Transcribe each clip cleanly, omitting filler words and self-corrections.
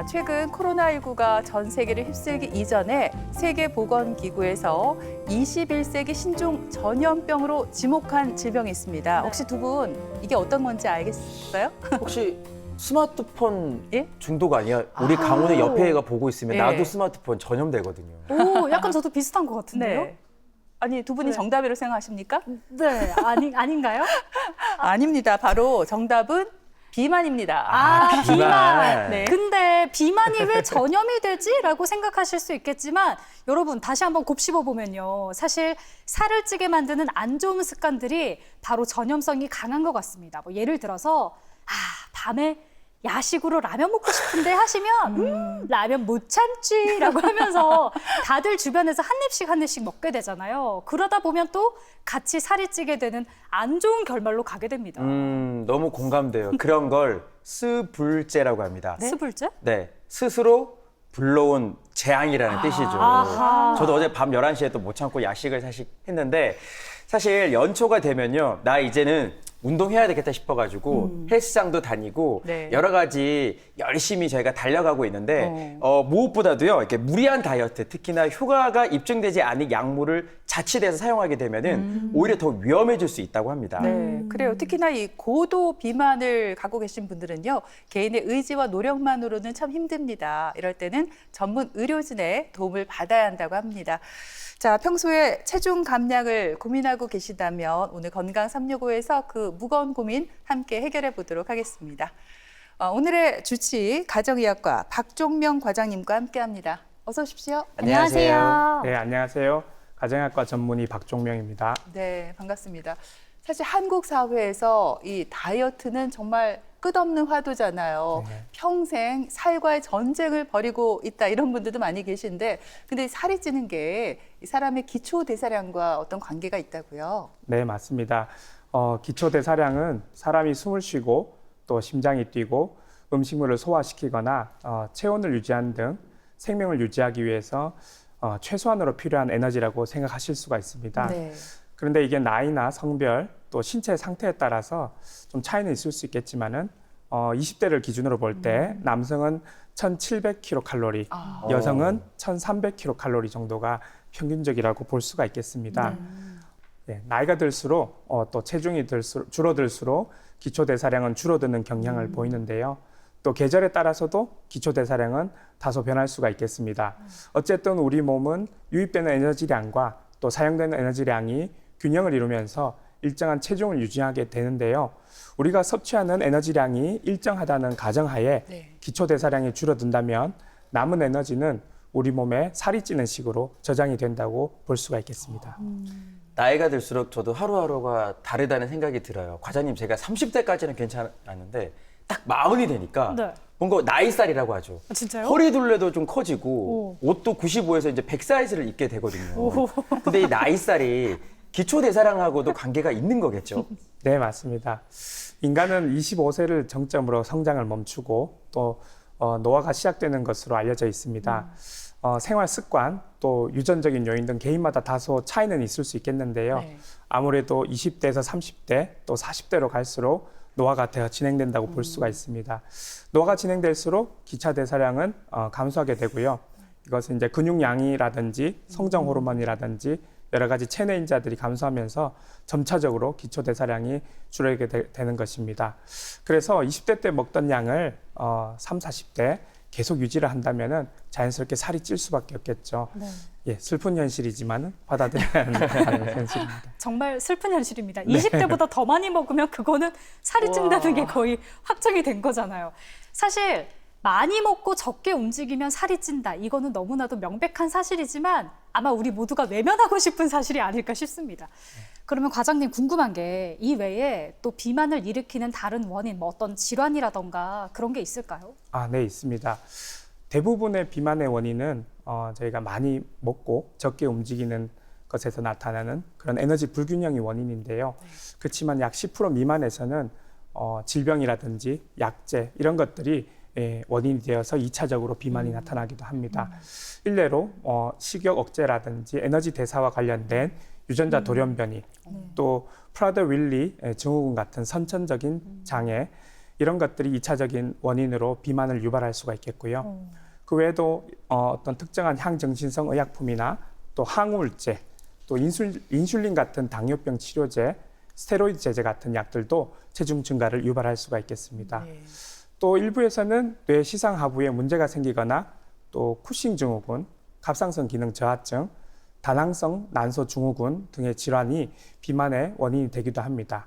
최근 코로나19가 전 세계를 휩쓸기 이전에 세계보건기구에서 21세기 신종 전염병으로 지목한 질병이 있습니다. 혹시 두 분 이게 어떤 건지 알겠어요? 혹시 스마트폰 예? 중독 아니야? 우리 강훈의 옆에 애가 보고 있으면 네. 나도 스마트폰 전염되거든요. 오, 약간 저도 비슷한 것 같은데요? 아니, 두 분이 네. 정답이라고 생각하십니까? 네, 아닌가요? 아닙니다. 바로 정답은 비만입니다. 아, 비만. 네. 근데 비만이 왜 전염이 되지? 라고 생각하실 수 있겠지만 여러분 다시 한번 곱씹어 보면요. 사실 살을 찌게 만드는 안 좋은 습관들이 바로 전염성이 강한 것 같습니다. 뭐 예를 들어서 밤에 야식으로 라면 먹고 싶은데 하시면 라면 못 참지라고 하면서 다들 주변에서 한 입씩 먹게 되잖아요. 그러다 보면 또 같이 살이 찌게 되는 안 좋은 결말로 가게 됩니다. 너무 공감돼요. 그런 걸 스불제라고 합니다. 스불제? 네, 스스로 불러온 재앙이라는 뜻이죠. 아하. 저도 어제 밤 11시에 또 못 참고 야식을 사실 했는데 사실 연초가 되면요. 나 이제는 운동해야 되겠다 싶어가지고 헬스장도 다니고 네. 여러 가지 열심히 저희가 달려가고 있는데 무엇보다도요. 이렇게 무리한 다이어트, 특히나 효과가 입증되지 않은 약물을 자칫해서 사용하게 되면은 오히려 더 위험해질 수 있다고 합니다. 네, 그래요. 특히나 이 고도 비만을 갖고 계신 분들은요, 개인의 의지와 노력만으로는 참 힘듭니다. 이럴 때는 전문 의료진의 도움을 받아야 한다고 합니다. 자, 평소에 체중 감량을 고민하고 계시다면 오늘 건강 365에서 그 무거운 고민 함께 해결해 보도록 하겠습니다. 오늘의 주치 가정의학과 박종명 과장님과 함께합니다. 어서 오십시오. 안녕하세요. 네, 안녕하세요. 가정의학과 전문의 박종명입니다. 네, 반갑습니다. 사실 한국 사회에서 이 다이어트는 정말 끝없는 화두잖아요. 네. 평생 살과의 전쟁을 벌이고 있다 이런 분들도 많이 계신데 근데 살이 찌는 게 이 사람의 기초 대사량과 어떤 관계가 있다고요? 네, 맞습니다. 기초대사량은 사람이 숨을 쉬고 또 심장이 뛰고 음식물을 소화시키거나 체온을 유지하는 등 생명을 유지하기 위해서 최소한으로 필요한 에너지라고 생각하실 수가 있습니다. 네. 그런데 이게 나이나 성별 또 신체 상태에 따라서 좀 차이는 있을 수 있겠지만은 20대를 기준으로 볼 때 남성은 1,700kcal, 여성은 1,300kcal 정도가 평균적이라고 볼 수가 있겠습니다. 네, 나이가 들수록 또 체중이 줄어들수록 기초대사량은 줄어드는 경향을 보이는데요. 또 계절에 따라서도 기초대사량은 다소 변할 수가 있겠습니다. 어쨌든 우리 몸은 유입되는 에너지량과 또 사용되는 에너지량이 균형을 이루면서 일정한 체중을 유지하게 되는데요. 우리가 섭취하는 에너지량이 일정하다는 가정하에 네. 기초대사량이 줄어든다면 남은 에너지는 우리 몸에 살이 찌는 식으로 저장이 된다고 볼 수가 있겠습니다. 나이가 들수록 저도 하루하루가 다르다는 생각이 들어요. 과장님, 제가 30대까지는 괜찮았는데 딱 40이 되니까 네. 뭔가 나이살이라고 하죠. 진짜요? 허리 둘레도 좀 커지고 옷도 95에서 이제 100 사이즈를 입게 되거든요. 근데 이 나이살이 기초 대사량하고도 관계가 있는 거겠죠? 네, 맞습니다. 인간은 25세를 정점으로 성장을 멈추고 또 노화가 시작되는 것으로 알려져 있습니다. 생활 습관, 또 유전적인 요인 등 개인마다 다소 차이는 있을 수 있겠는데요. 네. 아무래도 20대에서 30대, 또 40대로 갈수록 노화가 더 진행된다고 볼 수가 있습니다. 노화가 진행될수록 기차 대사량은 감소하게 되고요. 이것은 이제 근육량이라든지 성장 호르몬이라든지 여러 가지 체내 인자들이 감소하면서 점차적으로 기초 대사량이 줄어들게 되는 것입니다. 그래서 20대 때 먹던 양을 3, 40대 계속 유지를 한다면은 자연스럽게 살이 찔 수밖에 없겠죠. 네. 예, 슬픈 현실이지만은 받아들여야 하는 현실입니다. 정말 슬픈 현실입니다. 20대보다 더 많이 먹으면 그거는 살이 찐다는 게 거의 확정이 된 거잖아요. 사실 많이 먹고 적게 움직이면 살이 찐다. 이거는 너무나도 명백한 사실이지만 아마 우리 모두가 외면하고 싶은 사실이 아닐까 싶습니다. 그러면 과장님 궁금한 게 이 외에 또 비만을 일으키는 다른 원인, 뭐 어떤 질환이라던가 그런 게 있을까요? 네, 있습니다. 대부분의 비만의 원인은 저희가 많이 먹고 적게 움직이는 것에서 나타나는 그런 에너지 불균형이 원인인데요. 그렇지만 약 10% 미만에서는 질병이라든지 약제 이런 것들이 원인이 되어서 2차적으로 비만이 나타나기도 합니다. 일례로 식욕 억제라든지 에너지 대사와 관련된 유전자 돌연변이, 또 프라더 윌리 증후군 같은 선천적인 장애, 이런 것들이 2차적인 원인으로 비만을 유발할 수가 있겠고요. 그 외에도 어떤 특정한 향정신성 의약품이나 또 항우울제, 또 인슐린 같은 당뇨병 치료제, 스테로이드 제제 같은 약들도 체중 증가를 유발할 수가 있겠습니다. 네. 또 일부에서는 뇌 시상 하부에 문제가 생기거나 또 쿠싱 증후군, 갑상선 기능 저하증, 다낭성 난소 증후군 등의 질환이 비만의 원인이 되기도 합니다.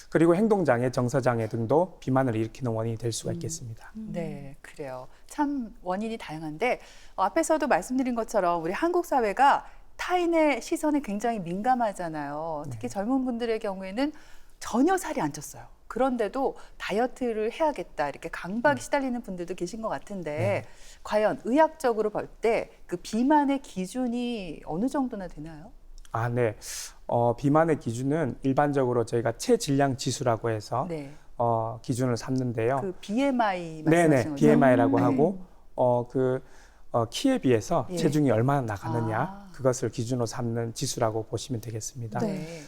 그리고 행동장애, 정서장애 등도 비만을 일으키는 원인이 될 수가 있겠습니다. 네, 그래요. 참 원인이 다양한데 앞에서도 말씀드린 것처럼 우리 한국 사회가 타인의 시선에 굉장히 민감하잖아요. 특히 젊은 분들의 경우에는 전혀 살이 안 쪘어요. 그런데도 다이어트를 해야겠다 이렇게 강박에 시달리는 분들도 계신 것 같은데 과연 의학적으로 볼 때 그 비만의 기준이 어느 정도나 되나요? 아, 네. 비만의 기준은 일반적으로 저희가 체질량 지수라고 해서 네, 기준을 삼는데요. 그 BMI 네네, 말씀하시는 거죠? BMI라고 네. 하고 키에 비해서 예. 체중이 얼마나 나가느냐 아. 그것을 기준으로 삼는 지수라고 보시면 되겠습니다. 네.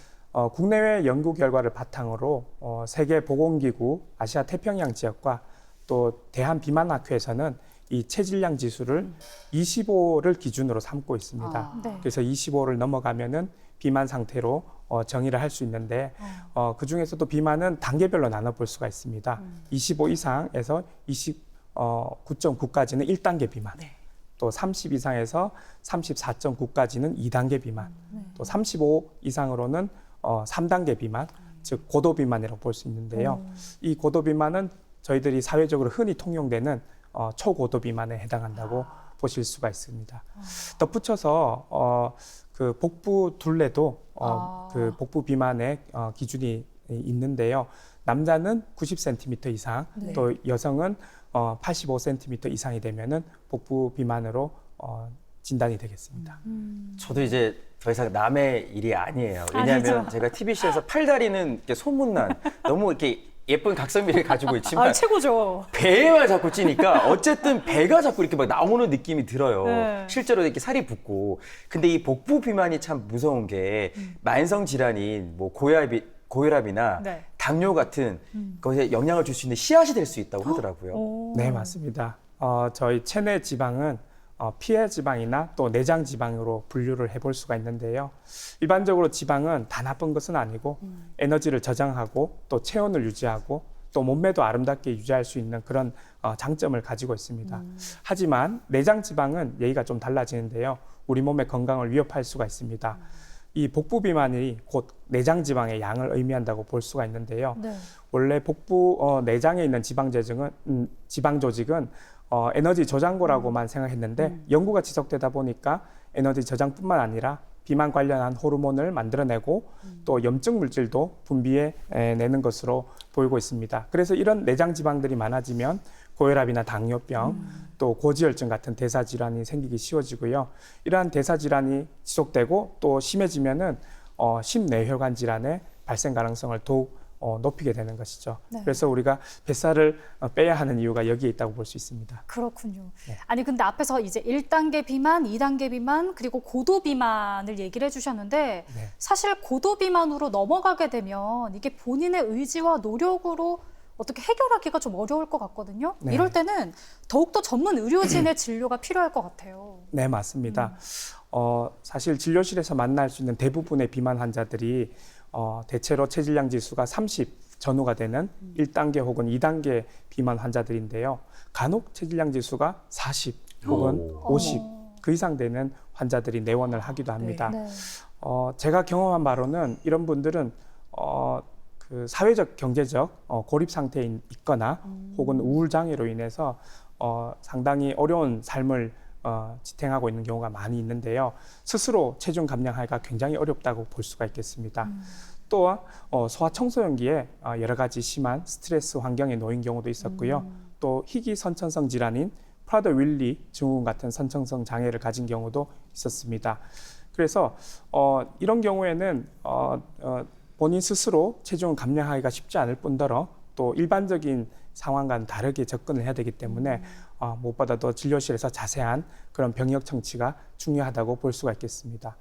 국내외 연구 결과를 바탕으로 세계보건기구 아시아 태평양 지역과 또 대한비만학회에서는 이 체질량 지수를 25를 기준으로 삼고 있습니다. 아. 네. 그래서 25를 넘어가면은 비만 상태로 정의를 할 수 있는데 그 중에서도 비만은 단계별로 나눠볼 수가 있습니다. 25 이상에서 29.9까지는 1단계 비만, 네. 또 30 이상에서 34.9까지는 2단계 비만, 또 35 이상으로는 3단계 비만, 즉 고도 비만이라고 볼 수 있는데요. 이 고도 비만은 저희들이 사회적으로 흔히 통용되는 초고도 비만에 해당한다고 보실 수가 있습니다. 덧붙여서 그 복부 둘레도 그 복부 비만의 기준이 있는데요. 남자는 90cm 이상, 네. 또 여성은 85cm 이상이 되면은 복부 비만으로 진단이 되겠습니다. 저도 이제 더 이상 남의 일이 아니에요. 왜냐하면 아니죠. 제가 TBC에서 팔다리는 이렇게 소문난 너무 이렇게 예쁜 각선미를 가지고 있지만 최고죠. 배에만 자꾸 찌니까 어쨌든 배가 자꾸 이렇게 막 나오는 느낌이 들어요. 네. 실제로 이렇게 살이 붙고. 근데 이 복부 비만이 참 무서운 게 만성 질환인 뭐 고혈압이나 네. 당뇨 같은 것에 영향을 줄 수 있는 씨앗이 될 수 있다고 하더라고요. 네, 맞습니다. 저희 체내 지방은 피해 지방이나 또 내장 지방으로 분류를 해볼 수가 있는데요. 일반적으로 지방은 다 나쁜 것은 아니고 에너지를 저장하고 또 체온을 유지하고 또 몸매도 아름답게 유지할 수 있는 그런 장점을 가지고 있습니다. 하지만 내장 지방은 얘기가 좀 달라지는데요. 우리 몸의 건강을 위협할 수가 있습니다. 이 복부 비만이 곧 내장 지방의 양을 의미한다고 볼 수가 있는데요. 네. 원래 복부 내장에 있는 지방 조직은 에너지 저장고라고만 생각했는데 연구가 지속되다 보니까 에너지 저장뿐만 아니라 비만 관련한 호르몬을 만들어내고 또 염증 물질도 분비해내는 것으로 보이고 있습니다. 그래서 이런 내장 지방들이 많아지면 고혈압이나 당뇨병, 또 고지혈증 같은 대사 질환이 생기기 쉬워지고요. 이러한 대사 질환이 지속되고 또 심해지면은 심뇌혈관 질환의 발생 가능성을 더욱 높이게 되는 것이죠. 네. 그래서 우리가 뱃살을 빼야 하는 이유가 여기에 있다고 볼 수 있습니다. 그렇군요. 네. 아니 근데 앞에서 이제 1단계 비만, 2단계 비만, 그리고 고도 비만을 얘기를 해주셨는데 네. 사실 고도 비만으로 넘어가게 되면 이게 본인의 의지와 노력으로 어떻게 해결하기가 좀 어려울 것 같거든요. 네. 이럴 때는 더욱더 전문 의료진의 진료가 필요할 것 같아요. 네, 맞습니다. 사실 진료실에서 만날 수 있는 대부분의 비만 환자들이 대체로 체질량 지수가 30 전후가 되는 1단계 혹은 2단계 비만 환자들인데요. 간혹 체질량 지수가 40 혹은 50 그 이상 되는 환자들이 내원을 하기도 합니다. 네. 제가 경험한 바로는 이런 분들은 그 사회적 경제적 고립 상태에 있거나 혹은 우울 장애로 인해서 상당히 어려운 삶을 지탱하고 있는 경우가 많이 있는데요. 스스로 체중 감량하기가 굉장히 어렵다고 볼 수가 있겠습니다. 또한 소아청소년기에 여러 가지 심한 스트레스 환경에 놓인 경우도 있었고요. 또 희귀 선천성 질환인 프라더-윌리 증후군 같은 선천성 장애를 가진 경우도 있었습니다. 그래서 이런 경우에는 본인 스스로 체중을 감량하기가 쉽지 않을 뿐더러 또 일반적인 상황과는 다르게 접근을 해야 되기 때문에 무엇보다도 진료실에서 자세한 그런 병역 청취가 중요하다고 볼 수가 있겠습니다.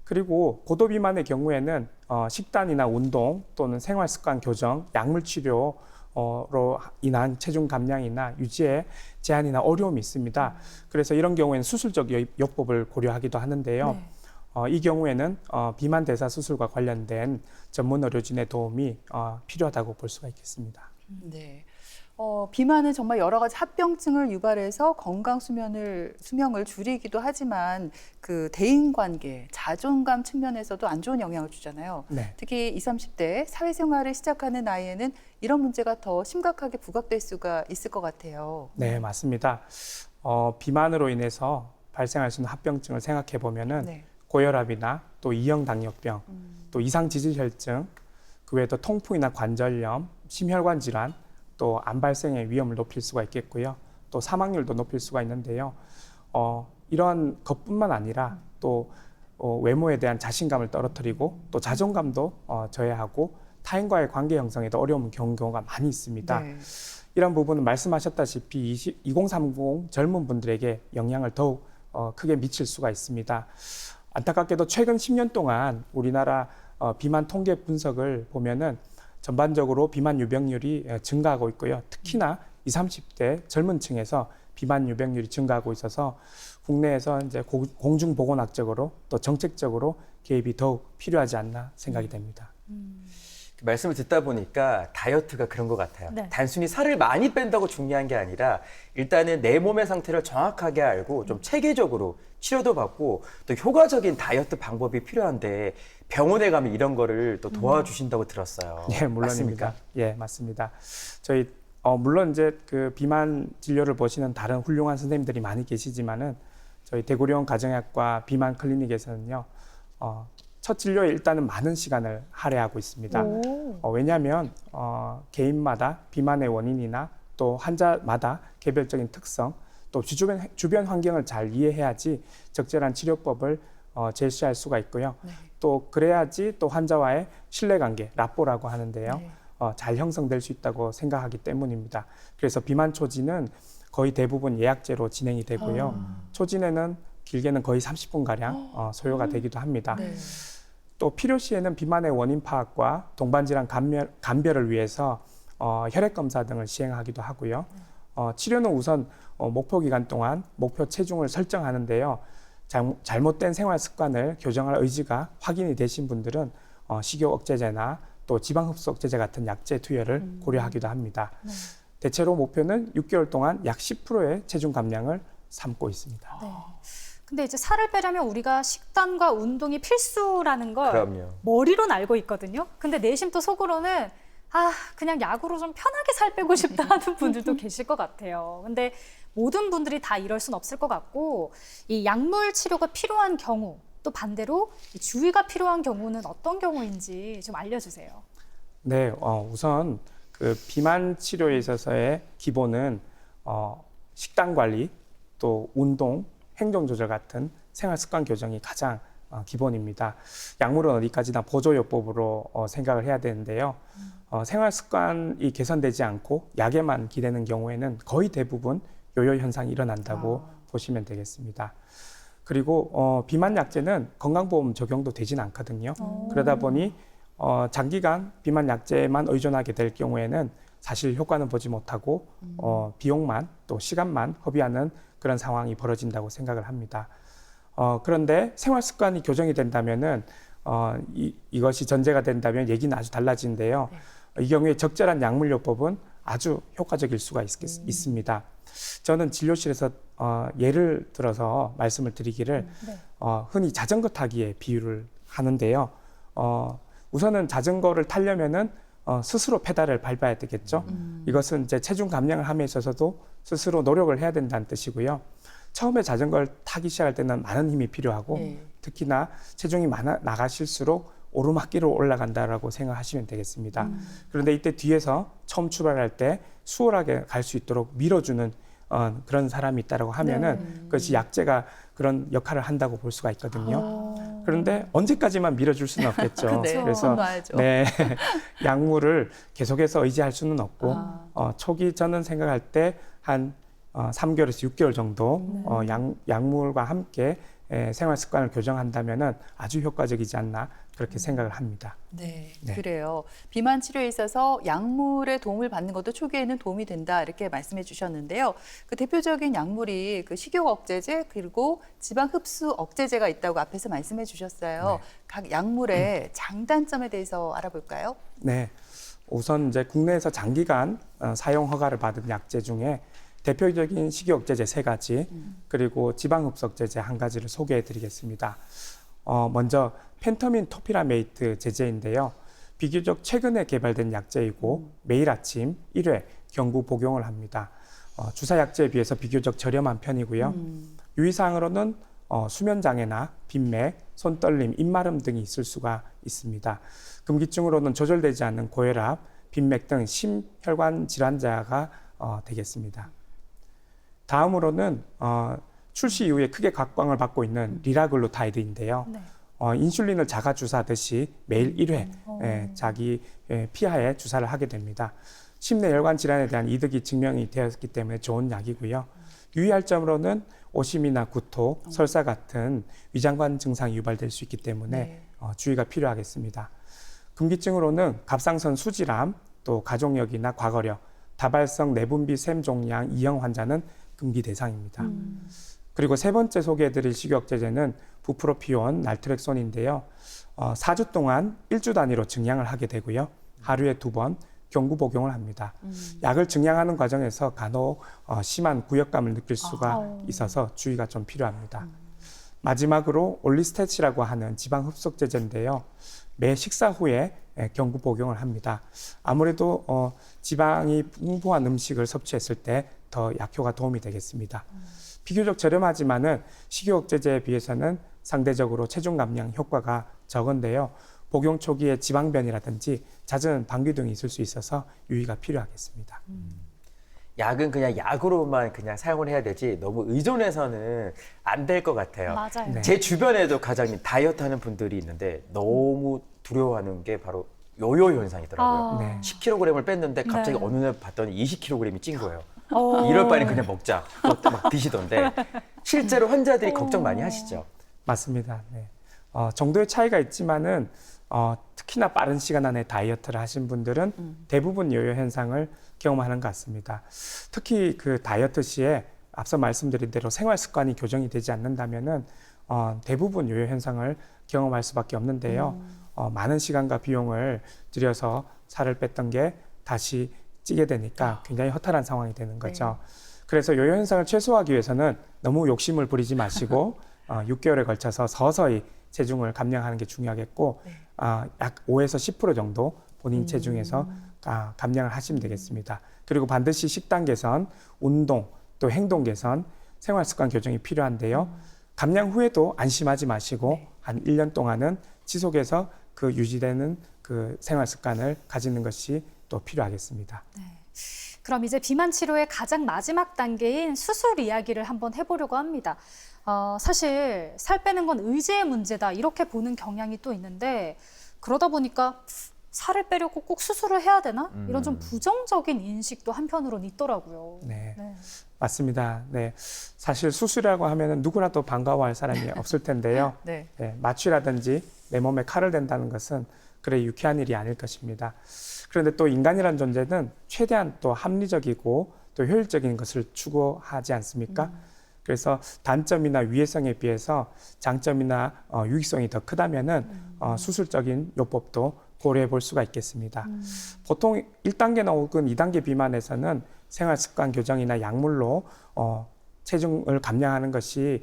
그리고 고도 비만의 경우에는 식단이나 운동 또는 생활 습관 교정, 약물 치료 로 인한 체중 감량이나 유지에 제한이나 어려움이 있습니다. 그래서 이런 경우에는 수술적 요법을 고려하기도 하는데요. 네. 이 경우에는 비만 대사 수술과 관련된 전문 의료진의 도움이 필요하다고 볼 수가 있겠습니다. 네. 비만은 정말 여러 가지 합병증을 유발해서 수명을 줄이기도 하지만 그 대인관계, 자존감 측면에서도 안 좋은 영향을 주잖아요. 네. 특히 20, 30대 사회생활을 시작하는 나이에는 이런 문제가 더 심각하게 부각될 수가 있을 것 같아요. 네, 맞습니다. 비만으로 인해서 발생할 수 있는 합병증을 생각해 보면은 네. 고혈압이나 또 이형 당뇨병, 또 이상 지질혈증, 그 외에도 통풍이나 관절염, 심혈관 질환, 또 암 발생의 위험을 높일 수가 있겠고요. 또 사망률도 높일 수가 있는데요. 이러한 것뿐만 아니라 또 외모에 대한 자신감을 떨어뜨리고 또 자존감도 저해하고 타인과의 관계 형성에도 어려운 경우가 많이 있습니다. 네. 이런 부분은 말씀하셨다시피 2030 젊은 분들에게 영향을 더욱 크게 미칠 수가 있습니다. 안타깝게도 최근 10년 동안 우리나라 비만 통계 분석을 보면은 전반적으로 비만 유병률이 증가하고 있고요. 특히나 20, 30대 젊은 층에서 비만 유병률이 증가하고 있어서 국내에서 이제 공중보건학적으로 또 정책적으로 개입이 더욱 필요하지 않나 생각이 됩니다. 말씀을 듣다 보니까 다이어트가 그런 것 같아요. 네. 단순히 살을 많이 뺀다고 중요한 게 아니라 일단은 내 몸의 상태를 정확하게 알고 좀 체계적으로 치료도 받고 또 효과적인 다이어트 방법이 필요한데 병원에 가면 이런 거를 또 도와주신다고 들었어요. 예, 물론입니다. 맞습니까? 예, 맞습니다. 저희 물론 이제 그 비만 진료를 보시는 다른 훌륭한 선생님들이 많이 계시지만은 저희 대구병원 가정의학과 비만 클리닉에서는요. 첫 진료에 일단은 많은 시간을 할애하고 있습니다. 왜냐하면 개인마다 비만의 원인이나 또 환자마다 개별적인 특성, 또 주변 환경을 잘 이해해야지 적절한 치료법을 제시할 수가 있고요. 네. 또 그래야지 또 환자와의 신뢰관계, 라뽀라고 하는데요. 네. 잘 형성될 수 있다고 생각하기 때문입니다. 그래서 비만 초진은 거의 대부분 예약제로 진행이 되고요. 초진에는 길게는 거의 30분가량 소요가 되기도 합니다. 네. 또 필요 시에는 비만의 원인 파악과 동반질환 감별을 위해서 혈액 검사 등을 시행하기도 하고요. 치료는 우선 목표 기간 동안 목표 체중을 설정하는데요. 잘못된 생활 습관을 교정할 의지가 확인이 되신 분들은 식욕 억제제나 또 지방 흡수 억제제 같은 약제 투여를 고려하기도 합니다. 네. 대체로 목표는 6개월 동안 약 10%의 체중 감량을 삼고 있습니다. 네. 근데 이제 살을 빼려면 우리가 식단과 운동이 필수라는 걸 그럼요. 머리로는 알고 있거든요. 근데 내심 또 속으로는 그냥 약으로 좀 편하게 살 빼고 싶다 하는 분들도 계실 것 같아요. 근데 모든 분들이 다 이럴 순 없을 것 같고 이 약물 치료가 필요한 경우 또 반대로 이 주의가 필요한 경우는 어떤 경우인지 좀 알려주세요. 네, 우선 그 비만 치료에 있어서의 기본은 식단 관리, 또 운동, 행동 조절 같은 생활 습관 교정이 가장 기본입니다. 약물은 어디까지나 보조요법으로 생각을 해야 되는데요. 생활 습관이 개선되지 않고 약에만 기대는 경우에는 거의 대부분 요요 현상이 일어난다고 보시면 되겠습니다. 그리고 비만 약제는 건강보험 적용도 되진 않거든요. 그러다 보니 장기간 비만 약제만 의존하게 될 경우에는 사실 효과는 보지 못하고 비용만 또 시간만 허비하는 그런 상황이 벌어진다고 생각을 합니다. 그런데 생활 습관이 교정이 된다면은 이것이 전제가 된다면 얘기는 아주 달라지는데요. 이 경우에 적절한 약물요법은 아주 효과적일 수가 있습니다. 저는 진료실에서 예를 들어서 말씀을 드리기를 흔히 자전거 타기에 비유를 하는데요. 우선은 자전거를 타려면은 스스로 페달을 밟아야 되겠죠. 이것은 이제 체중 감량을 함에 있어서도 스스로 노력을 해야 된다는 뜻이고요. 처음에 자전거를 타기 시작할 때는 많은 힘이 필요하고 특히나 체중이 나가실수록 오르막길로 올라간다라고 생각하시면 되겠습니다. 그런데 이때 뒤에서 처음 출발할 때 수월하게 갈 수 있도록 밀어주는 그런 사람이 있다라고 하면은 그것이 약제가 그런 역할을 한다고 볼 수가 있거든요. 그런데 언제까지만 밀어줄 수는 없겠죠. 네, 그래서 혼나야죠. 네, 약물을 계속해서 의지할 수는 없고 초기 저는 생각할 때 한 3개월에서 6개월 정도 약물과 함께 생활 습관을 교정한다면은 아주 효과적이지 않나 그렇게 생각을 합니다. 네, 네. 그래요. 비만 치료에 있어서 약물의 도움을 받는 것도 초기에는 도움이 된다 이렇게 말씀해 주셨는데요. 그 대표적인 약물이 그 식욕 억제제 그리고 지방 흡수 억제제가 있다고 앞에서 말씀해 주셨어요. 각 약물의 장단점에 대해서 알아볼까요? 네, 우선 이제 국내에서 장기간 사용 허가를 받은 약제 중에 대표적인 식욕 억제제 3가지, 그리고 지방 흡수 억제제 1가지를 소개해 드리겠습니다. 먼저 펜터민 토피라메이트 제제인데요. 비교적 최근에 개발된 약제이고 매일 아침 1회 경구 복용을 합니다. 주사 약제에 비해서 비교적 저렴한 편이고요. 유의사항으로는 수면 장애나 빈맥, 손떨림, 입마름 등이 있을 수가 있습니다. 금기증으로는 조절되지 않는 고혈압, 빈맥 등 심혈관 질환자가 되겠습니다. 다음으로는 출시 이후에 크게 각광을 받고 있는 리라글루타이드인데요. 네. 인슐린을 자가 주사하듯이 매일 1회 자기 피하에 주사를 하게 됩니다. 심내 혈관 질환에 대한 이득이 증명이 되었기 때문에 좋은 약이고요. 유의할 점으로는 오심이나 구토, 설사 같은 위장관 증상이 유발될 수 있기 때문에 주의가 필요하겠습니다. 금기증으로는 갑상선 수질암, 또 가족력이나 과거력, 다발성 내분비 샘종양 2형 환자는 금기 대상입니다. 그리고 3번째 소개해드릴 식욕제제는 부프로피온, 날트렉손인데요. 4주 동안 1주 단위로 증량을 하게 되고요. 하루에 2번 경구 복용을 합니다. 약을 증량하는 과정에서 간혹 심한 구역감을 느낄 수가 있어서 주의가 좀 필요합니다. 마지막으로 올리스테치라고 하는 지방 흡수제제인데요. 매 식사 후에 경구 복용을 합니다. 아무래도 지방이 풍부한 음식을 섭취했을 때 더 약효가 도움이 되겠습니다. 비교적 저렴하지만은 식욕제제에 비해서는 상대적으로 체중 감량 효과가 적은데요. 복용 초기에 지방변이라든지 잦은 방귀 등이 있을 수 있어서 유의가 필요하겠습니다. 약은 그냥 약으로만 그냥 사용을 해야 되지 너무 의존해서는 안 될 것 같아요. 맞아요. 네. 제 주변에도 과장님 다이어트 하는 분들이 있는데 너무 두려워하는 게 바로 요요 현상이더라고요. 네. 10kg을 뺐는데 갑자기 네. 어느 날 봤더니 20kg이 찐 거예요. 이럴 바에는 그냥 먹자. 막 드시던데 실제로 환자들이 걱정 많이 하시죠. 맞습니다. 네. 정도의 차이가 있지만은 특히나 빠른 시간 안에 다이어트를 하신 분들은 대부분 요요 현상을 경험하는 것 같습니다. 특히 그 다이어트 시에 앞서 말씀드린 대로 생활 습관이 교정이 되지 않는다면은 대부분 요요 현상을 경험할 수밖에 없는데요. 많은 시간과 비용을 들여서 살을 뺐던 게 다시 찌게 되니까 굉장히 허탈한 상황이 되는 거죠. 그래서 요요 현상을 최소화하기 위해서는 너무 욕심을 부리지 마시고 6개월에 걸쳐서 서서히 체중을 감량하는 게 중요하겠고 약 5에서 10% 정도 본인 체중에서 감량을 하시면 되겠습니다. 그리고 반드시 식단 개선, 운동, 또 행동 개선, 생활 습관 교정이 필요한데요. 감량 후에도 안심하지 마시고 한 1년 동안은 지속해서 그 유지되는 그 생활 습관을 가지는 것이 또 필요하겠습니다. 네. 그럼 이제 비만 치료의 가장 마지막 단계인 수술 이야기를 한번 해보려고 합니다. 사실 살 빼는 건 의지의 문제다 이렇게 보는 경향이 또 있는데 그러다 보니까 살을 빼려고 꼭 수술을 해야 되나? 이런 좀 부정적인 인식도 한편으로는 있더라고요. 네. 네. 맞습니다. 네. 사실 수술이라고 하면 누구라도 반가워할 사람이 없을 텐데요. 네. 네, 마취라든지 내 몸에 칼을 댄다는 것은 그래 유쾌한 일이 아닐 것입니다. 그런데 또 인간이란 존재는 최대한 또 합리적이고 또 효율적인 것을 추구하지 않습니까? 그래서 단점이나 위해성에 비해서 장점이나 유익성이 더 크다면은 수술적인 요법도 고려해 볼 수가 있겠습니다. 보통 1단계나 혹은 2단계 비만에서는 생활 습관 교정이나 약물로 체중을 감량하는 것이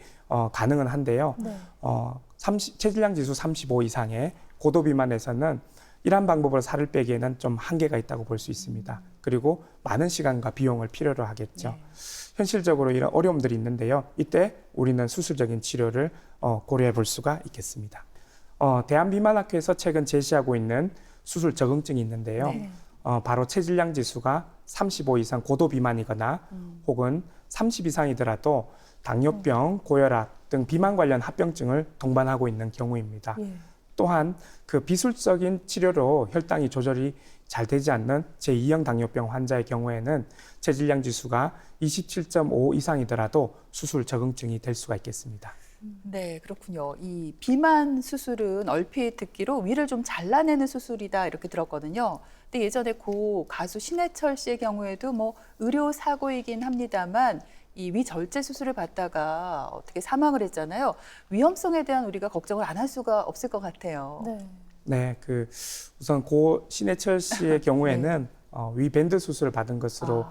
가능은 한데요. 네. 체질량 지수 35 이상의 고도 비만에서는 이러한 방법으로 살을 빼기에는 좀 한계가 있다고 볼 수 있습니다. 그리고 많은 시간과 비용을 필요로 하겠죠. 현실적으로 이런 어려움들이 있는데요. 이때 우리는 수술적인 치료를 고려해 볼 수가 있겠습니다. 대한비만학회에서 최근 제시하고 있는 수술 적응증이 있는데요. 네. 바로 체질량 지수가 35 이상 고도 비만이거나 혹은 30 이상이더라도 당뇨병, 고혈압 등 비만 관련 합병증을 동반하고 있는 경우입니다. 예. 또한 그 비술적인 치료로 혈당이 조절이 잘 되지 않는 제2형 당뇨병 환자의 경우에는 체질량 지수가 27.5 이상이더라도 수술 적응증이 될 수가 있겠습니다. 네, 그렇군요. 이 비만 수술은 얼핏 듣기로 위를 좀 잘라내는 수술이다 이렇게 들었거든요. 근데 예전에 고 가수 신해철 씨의 경우에도 뭐 의료 사고이긴 합니다만 이 위절제 수술을 받다가 어떻게 사망을 했잖아요. 위험성에 대한 우리가 걱정을 안 할 수가 없을 것 같아요. 네. 네, 그 우선 고 신해철 씨의 경우에는 위 밴드 수술을 받은 것으로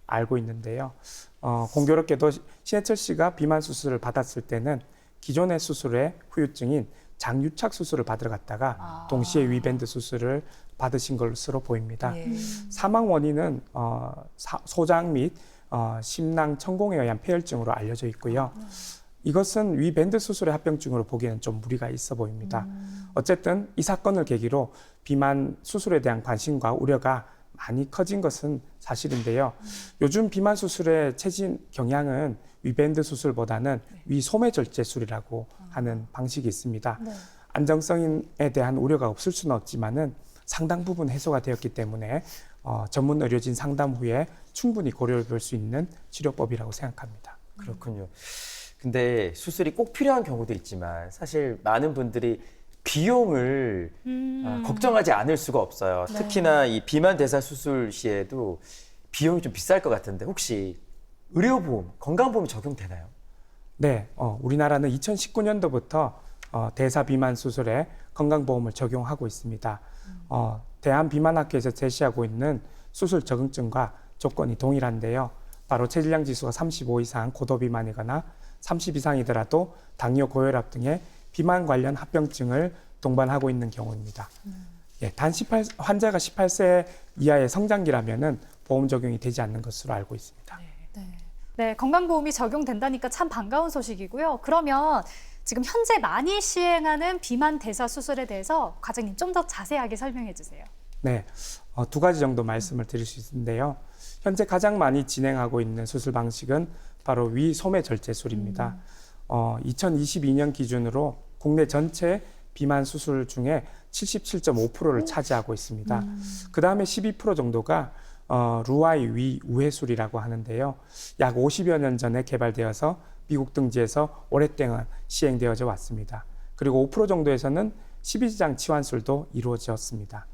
알고 있는데요. 공교롭게도 신해철 씨가 비만 수술을 받았을 때는 기존의 수술의 후유증인 장유착 수술을 받으러 갔다가 동시에 위 밴드 수술을 받으신 것으로 보입니다. 예. 사망 원인은 소장 및 심낭 천공에 의한 폐혈증으로 알려져 있고요. 이것은 위 밴드 수술의 합병증으로 보기에는 좀 무리가 있어 보입니다. 어쨌든 이 사건을 계기로 비만 수술에 대한 관심과 우려가 많이 커진 것은 사실인데요. 요즘 비만 수술의 최신 경향은 위밴드 수술보다는 위소매절제술이라고 하는 방식이 있습니다. 네. 안정성에 대한 우려가 없을 수는 없지만은 상당 부분 해소가 되었기 때문에 전문 의료진 상담 후에 충분히 고려해 볼 수 있는 치료법이라고 생각합니다. 그렇군요. 근데 수술이 꼭 필요한 경우도 있지만 사실 많은 분들이 비용을 걱정하지 않을 수가 없어요. 네. 특히나 이 비만 대사 수술 시에도 비용이 좀 비쌀 것 같은데 혹시 의료보험, 건강보험이 적용되나요? 네, 우리나라는 2019년도부터 대사 비만 수술에 건강보험을 적용하고 있습니다. 대한비만학회에서 제시하고 있는 수술 적응증과 조건이 동일한데요. 바로 체질량 지수가 35 이상 고도비만이거나 30 이상이더라도 당뇨, 고혈압 등의 비만 관련 합병증을 동반하고 있는 경우입니다. 예, 환자가 18세 이하의 성장기라면은 보험 적용이 되지 않는 것으로 알고 있습니다. 네, 건강보험이 적용된다니까 참 반가운 소식이고요. 그러면 지금 현재 많이 시행하는 비만 대사 수술에 대해서 과장님 좀 더 자세하게 설명해 주세요. 네, 두 가지 정도 말씀을 드릴 수 있는데요. 현재 가장 많이 진행하고 있는 수술 방식은 바로 위소매절제술입니다. 2022년 기준으로 국내 전체 비만 수술 중에 77.5%를 차지하고 있습니다. 그 다음에 12% 정도가 루아이 위 우회술이라고 하는데요. 약 50여 년 전에 개발되어서 미국 등지에서 오랫동안 시행되어져 왔습니다. 그리고 5% 정도에서는 12지장 치환술도 이루어졌습니다.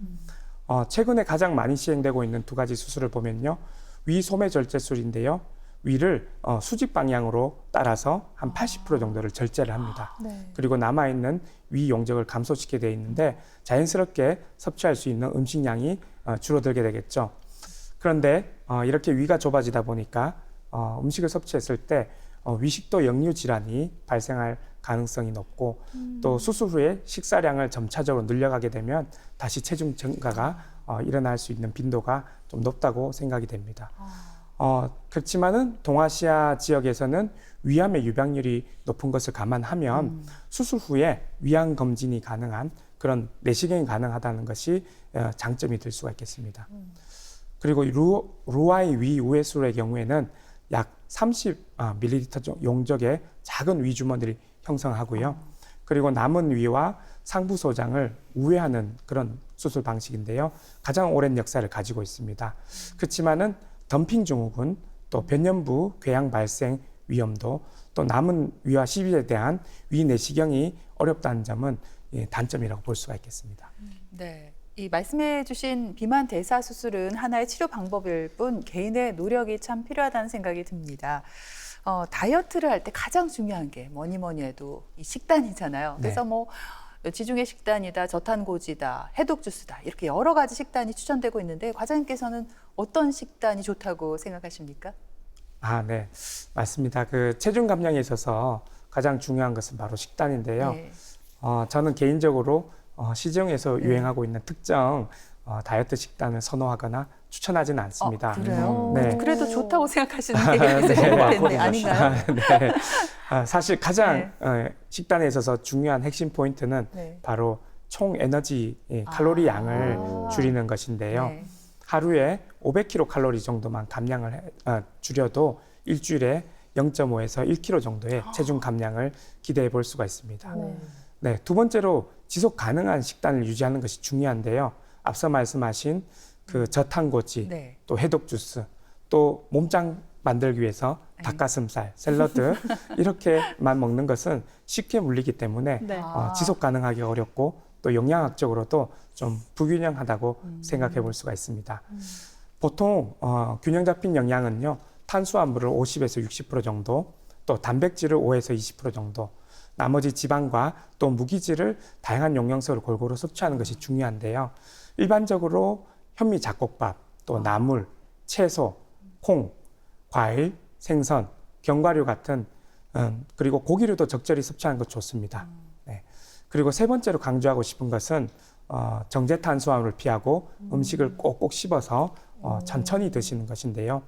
최근에 가장 많이 시행되고 있는 두 가지 수술을 보면요. 위 소매절제술인데요. 위를 수직 방향으로 따라서 한 80% 정도를 절제를 합니다. 네. 그리고 남아있는 위 용적을 감소시키게 되어 있는데 자연스럽게 섭취할 수 있는 음식량이 줄어들게 되겠죠. 그런데 이렇게 위가 좁아지다 보니까 음식을 섭취했을 때 위식도 역류 질환이 발생할 가능성이 높고 또 수술 후에 식사량을 점차적으로 늘려가게 되면 다시 체중 증가가 일어날 수 있는 빈도가 좀 높다고 생각이 됩니다. 그렇지만은 동아시아 지역에서는 위암의 유병률이 높은 것을 감안하면 수술 후에 위암 검진이 가능한 그런 내시경이 가능하다는 것이 장점이 될 수가 있겠습니다. 그리고 루아이 위 우회술의 경우에는 약 30ml 용적의 작은 위 주머니를 형성하고요. 그리고 남은 위와 상부 소장을 우회하는 그런 수술 방식인데요. 가장 오랜 역사를 가지고 있습니다. 그렇지만은 덤핑 증후군, 또 변연부 궤양 발생 위험도, 또 남은 위와 시비에 대한 위 내시경이 어렵다는 점은 단점이라고 볼 수가 있겠습니다. 네. 이 말씀해주신 비만 대사 수술은 하나의 치료 방법일 뿐 개인의 노력이 참 필요하다는 생각이 듭니다. 다이어트를 할 때 가장 중요한 게 뭐니 해도 이 식단이잖아요. 그래서 네. 뭐 지중해 식단이다, 저탄고지다, 해독 주스다 이렇게 여러 가지 식단이 추천되고 있는데 과장님께서는 어떤 식단이 좋다고 생각하십니까? 네, 맞습니다. 그 체중 감량에 있어서 가장 중요한 것은 바로 식단인데요. 네. 저는 개인적으로 시중에서 유행하고 있는 특정 다이어트 식단을 선호하거나 추천하지는 않습니다. 그래요? 네. 그래도 좋다고 생각하시는 게 있을 것 같은데 아닌가요? 네. 사실 가장 식단에 있어서 중요한 핵심 포인트는 네. 바로 총 에너지 칼로리 양을 줄이는 것인데요. 네. 하루에 500kcal 정도만 감량을 줄여도 일주일에 0.5에서 1kg 정도의 체중 감량을 기대해 볼 수가 있습니다. 네, 두 번째로 지속 가능한 식단을 유지하는 것이 중요한데요. 앞서 말씀하신 그 저탄고지, 네. 또 해독 주스, 또 몸짱 만들기 위해서 닭가슴살, 샐러드 이렇게만 먹는 것은 쉽게 물리기 때문에 네. 지속 가능하기 어렵고 또 영양학적으로도 좀 불균형하다고 생각해 볼 수가 있습니다. 보통 균형 잡힌 영양은요, 탄수화물을 50에서 60% 정도, 또 단백질을 5에서 20% 정도, 나머지 지방과 또 무기질을 다양한 영양소를 골고루 섭취하는 것이 중요한데요. 일반적으로 현미 잡곡밥, 또 나물, 채소, 콩, 과일, 생선, 견과류 같은 그리고 고기류도 적절히 섭취하는 것 좋습니다. 네. 그리고 세 번째로 강조하고 싶은 것은 정제 탄수화물을 피하고 음식을 꼭꼭 씹어서 천천히 드시는 것인데요.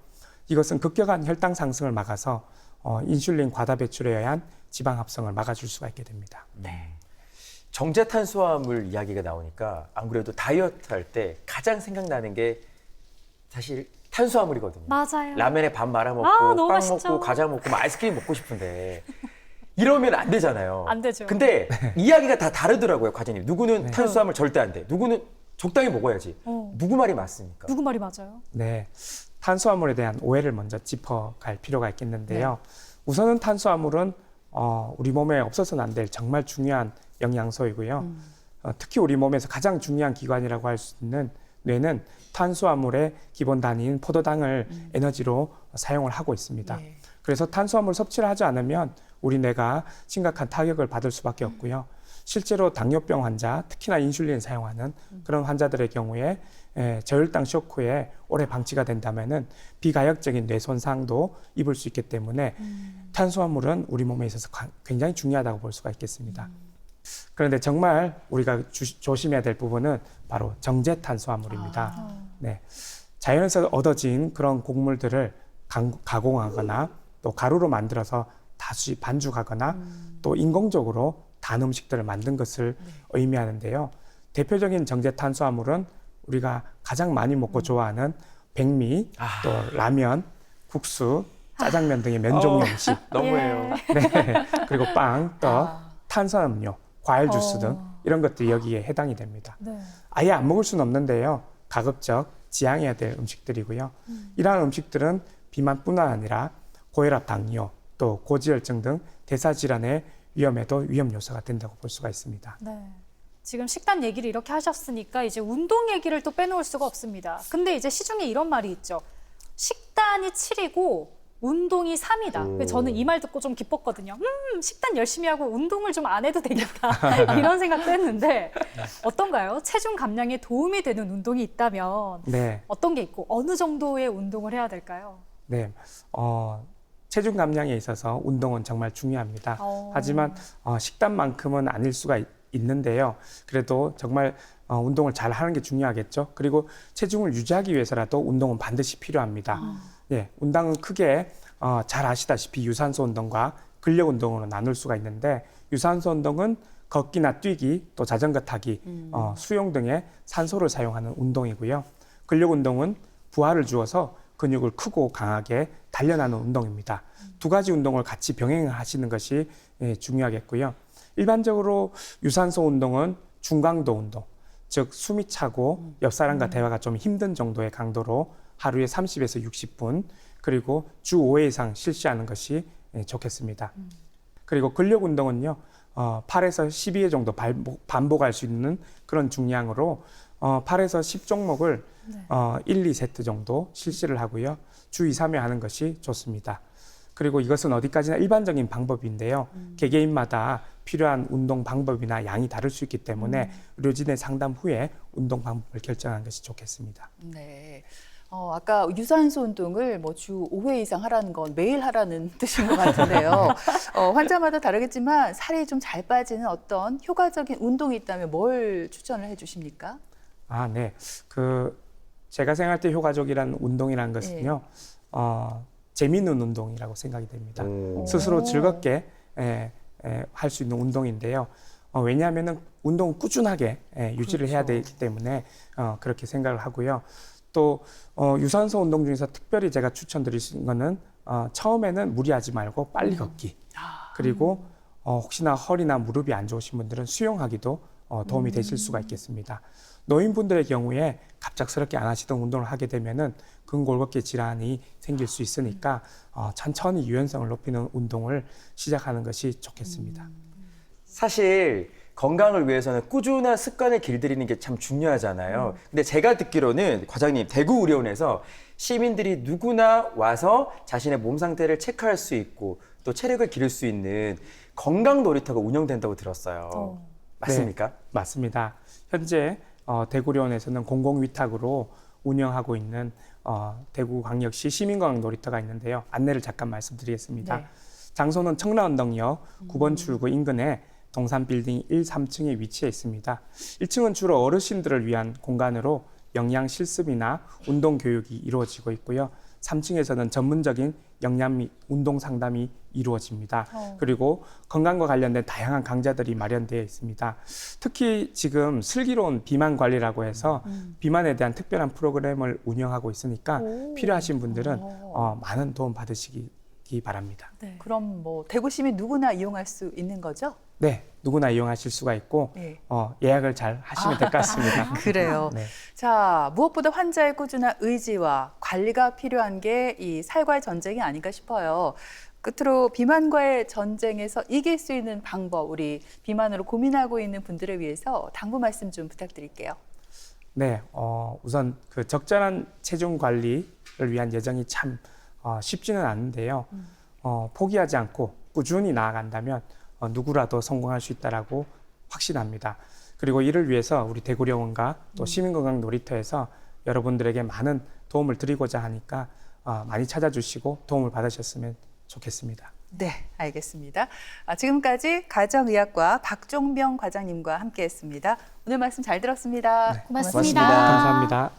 이것은 급격한 혈당 상승을 막아서 인슐린 과다 배출에 의한 지방 합성을 막아줄 수가 있게 됩니다. 네. 정제 탄수화물 이야기가 나오니까 안 그래도 다이어트 할 때 가장 생각나는 게 사실 탄수화물이거든요. 맞아요. 라면에 밥 말아 먹고 너무 빵 맛있죠. 먹고 과자 먹고 막 아이스크림 먹고 싶은데 이러면 안 되잖아요. 안 되죠. 근데 이야기가 다 다르더라고요, 과장님. 누구는 탄수화물 절대 안 돼. 누구는 적당히 먹어야지. 누구 말이 맞습니까? 누구 말이 맞아요? 네, 탄수화물에 대한 오해를 먼저 짚어갈 필요가 있겠는데요. 우선은 탄수화물은 우리 몸에 없어서는 안 될 정말 중요한 영양소이고요. 특히 우리 몸에서 가장 중요한 기관이라고 할 수 있는 뇌는 탄수화물의 기본 단위인 포도당을 에너지로 사용을 하고 있습니다. 네. 그래서 탄수화물 섭취를 하지 않으면 우리 뇌가 심각한 타격을 받을 수밖에 없고요. 실제로 당뇨병 환자, 특히나 인슐린 사용하는 그런 환자들의 경우에 저혈당 쇼크에 오래 방치가 된다면은 비가역적인 뇌 손상도 입을 수 있기 때문에 탄수화물은 우리 몸에 있어서 굉장히 중요하다고 볼 수가 있겠습니다. 그런데 정말 우리가 조심해야 될 부분은 바로 정제 탄수화물입니다. 네, 자연에서 얻어진 그런 곡물들을 가공하거나 또 가루로 만들어서 다시 반죽하거나 또 인공적으로 단 음식들을 만든 것을 의미하는데요. 대표적인 정제 탄수화물은 우리가 가장 많이 먹고 좋아하는 백미, 또 라면, 국수, 짜장면 등의 면 종류 음식, 너무해요. 네, 그리고 빵, 떡, 탄산음료, 과일 주스 등 이런 것들이 여기에 해당이 됩니다. 네. 아예 안 먹을 수는 없는데요. 가급적 지양해야 될 음식들이고요. 이러한 음식들은 비만뿐 아니라 고혈압, 당뇨, 또 고지혈증 등 대사질환의 위험에도 위험 요소가 된다고 볼 수가 있습니다. 네. 지금 식단 얘기를 이렇게 하셨으니까 이제 운동 얘기를 또 빼놓을 수가 없습니다. 근데 이제 시중에 이런 말이 있죠. 식단이 7이고 운동이 3이다. 저는 이 말 듣고 좀 기뻤거든요. 식단 열심히 하고 운동을 좀 안 해도 되겠다. 이런 생각도 했는데 어떤가요? 체중 감량에 도움이 되는 운동이 있다면 네, 어떤 게 있고 어느 정도의 운동을 해야 될까요? 네, 체중 감량에 있어서 운동은 정말 중요합니다. 하지만 식단만큼은 아닐 수가 있는데요. 그래도 정말 운동을 잘 하는 게 중요하겠죠. 그리고 체중을 유지하기 위해서라도 운동은 반드시 필요합니다. 예, 운동은 크게 잘 아시다시피 유산소 운동과 근력 운동으로 나눌 수가 있는데 유산소 운동은 걷기나 뛰기, 또 자전거 타기, 수영 등의 산소를 사용하는 운동이고요. 근력 운동은 부하를 주어서 근육을 크고 강하게 단련하는 운동입니다. 두 가지 운동을 같이 병행하시는 것이 중요하겠고요. 일반적으로 유산소 운동은 중강도 운동, 즉 숨이 차고 옆 사람과 대화가 좀 힘든 정도의 강도로 하루에 30에서 60분, 그리고 주 5회 이상 실시하는 것이 좋겠습니다. 그리고 근력 운동은요, 8에서 12회 정도 반복할 수 있는 그런 중량으로 8에서 10종목을 1, 2세트 정도 실시를 하고요. 주 2, 3회 하는 것이 좋습니다. 그리고 이것은 어디까지나 일반적인 방법인데요. 개개인마다 필요한 운동 방법이나 양이 다를 수 있기 때문에 의료진의 상담 후에 운동 방법을 결정하는 것이 좋겠습니다. 네. 아까 유산소 운동을 뭐 주 5회 이상 하라는 건 매일 하라는 뜻인 것 같은데요. 환자마다 다르겠지만 살이 좀 잘 빠지는 어떤 효과적인 운동이 있다면 뭘 추천을 해 주십니까? 아, 네. 제가 생각할 때 효과적이라는 운동이라는 것은요, 재미있는 운동이라고 생각이 됩니다. 스스로 즐겁게 할 수 있는 운동인데요. 왜냐하면은 운동은 꾸준하게 유지를 해야 되기 때문에 그렇게 생각을 하고요. 또 유산소 운동 중에서 특별히 제가 추천드릴 수 있는 거는 처음에는 무리하지 말고 빨리 걷기. 그리고 혹시나 허리나 무릎이 안 좋으신 분들은 수영하기도 도움이 되실 수가 있겠습니다. 노인분들의 경우에 갑작스럽게 안 하시던 운동을 하게 되면은 근골격계 질환이 생길 수 있으니까 천천히 유연성을 높이는 운동을 시작하는 것이 좋겠습니다. 사실 건강을 위해서는 꾸준한 습관을 길들이는 게 참 중요하잖아요. 근데 제가 듣기로는 과장님, 대구의료원에서 시민들이 누구나 와서 자신의 몸 상태를 체크할 수 있고 또 체력을 기를 수 있는 건강 놀이터가 운영된다고 들었어요. 맞습니까? 네, 맞습니다. 현재 대구의료원에서는 공공위탁으로 운영하고 있는 대구광역시 시민건강 놀이터가 있는데요. 안내를 잠깐 말씀드리겠습니다. 네. 장소는 청라운동역 9번 출구 인근에 동산빌딩 1, 3층에 위치해 있습니다. 1층은 주로 어르신들을 위한 공간으로 영양 실습이나 운동 교육이 이루어지고 있고요. 3층에서는 전문적인 영양 및 운동 상담이 이루어집니다. 그리고 건강과 관련된 다양한 강좌들이 마련되어 있습니다. 특히 지금 슬기로운 비만 관리라고 해서 비만에 대한 특별한 프로그램을 운영하고 있으니까 필요하신 분들은 많은 도움 받으시기 바랍니다. 네. 그럼 뭐 대구 시민 누구나 이용할 수 있는 거죠? 네, 누구나 이용하실 수가 있고 네. 예약을 잘 하시면 될 것 같습니다. 그래요. 네. 자, 무엇보다 환자의 꾸준한 의지와 관리가 필요한 게 이 살과의 전쟁이 아닌가 싶어요. 끝으로 비만과의 전쟁에서 이길 수 있는 방법, 우리 비만으로 고민하고 있는 분들을 위해서 당부 말씀 좀 부탁드릴게요. 네, 우선 그 적절한 체중 관리를 위한 여정이 참 쉽지는 않은데요. 포기하지 않고 꾸준히 나아간다면 누구라도 성공할 수 있다라고 확신합니다. 그리고 이를 위해서 우리 대구의료원과 또 시민건강 놀이터에서 여러분들에게 많은 도움을 드리고자 하니까 많이 찾아주시고 도움을 받으셨으면 좋겠습니다. 네, 알겠습니다. 지금까지 가정의학과 박종병 과장님과 함께했습니다. 오늘 말씀 잘 들었습니다. 고맙습니다. 고맙습니다. 감사합니다.